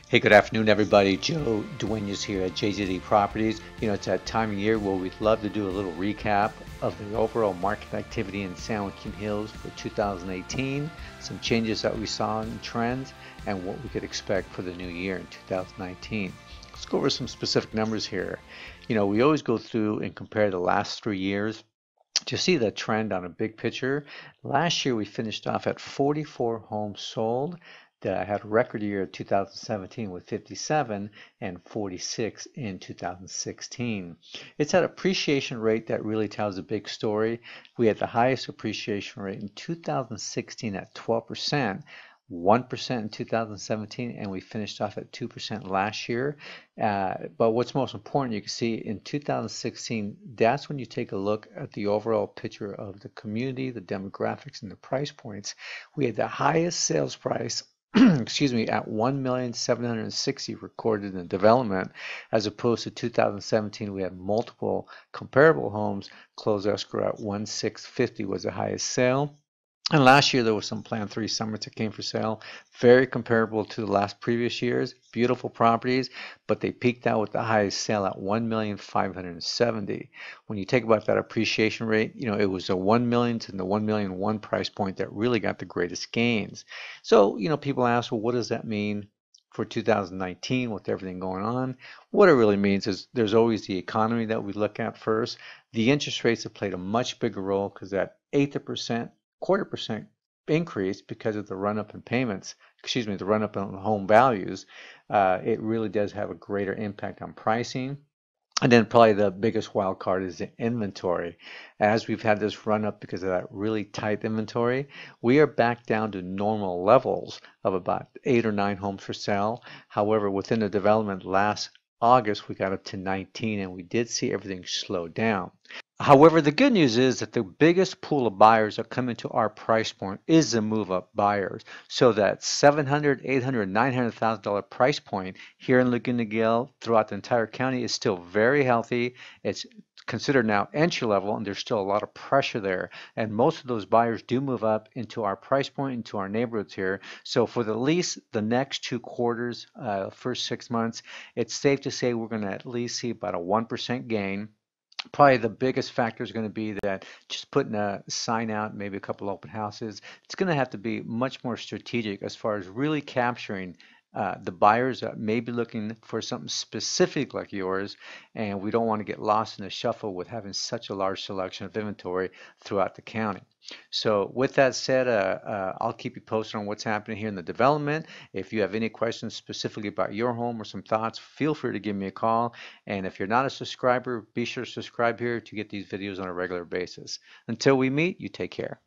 Hey, good afternoon, everybody. Joe Duenas here at JZD Properties. It's that time of year where we'd love to do a little recap of the overall market activity in San Joaquin Hills for 2018, some changes that we saw in trends, and what we could expect for the new year in 2019. Let's go over some specific numbers here. We always go through and compare the last 3 years to see the trend on a big picture. Last year we finished off at 44 homes sold. I had a record year of 2017 with 57 and 46 in 2016. It's that appreciation rate that really tells a big story. We had the highest appreciation rate in 2016 at 12%. 1% in 2017, and we finished off at 2% last year. But what's most important, you can see in 2016, that's when you take a look at the overall picture of the community, the demographics, and the price points. We had the highest sales price excuse me, at 1,760,000 recorded in development, as opposed to 2017, we had multiple comparable homes. Closed escrow at 1,650 was the highest sale. And last year there was some Plan 3 summits that came for sale, very comparable to the last previous years. Beautiful properties, but they peaked out with the highest sale at 1,570,000. When you take about that appreciation rate, it was the 1 million to the 1,000,001 price point that really got the greatest gains. So, people ask, well, what does that mean for 2019 with everything going on? What it really means is there's always the economy that we look at first. The interest rates have played a much bigger role because that 8% 1/4% increase because of the run-up in payments, the run-up in home values. It really does have a greater impact on pricing. And then probably the biggest wild card is the inventory. As we've had this run up because of that really tight inventory, we are back down to normal levels of about 8 or 9 homes for sale. However, within the development last August, we got up to 19, and we did see everything slow down. However, the good news is that the biggest pool of buyers that come into our price point is the move-up buyers. So that $700,000, $800,000, $900,000 price point here in Laguna Niguel throughout the entire county is still very healthy. It's considered now entry level, and there's still a lot of pressure there. And most of those buyers do move up into our price point, into our neighborhoods here. So for the least the next 2 quarters, first 6 months, it's safe to say we're going to at least see about a 1% gain. Probably the biggest factor is going to be that just putting a sign out, maybe a couple open houses, it's going to have to be much more strategic as far as really capturing the buyers that may be looking for something specific like yours, and we don't want to get lost in the shuffle with having such a large selection of inventory throughout the county. So with that said, I'll keep you posted on what's happening here in the development. If you have any questions specifically about your home or some thoughts, feel free to give me a call. And if you're not a subscriber, be sure to subscribe here to get these videos on a regular basis. Until we meet, you take care.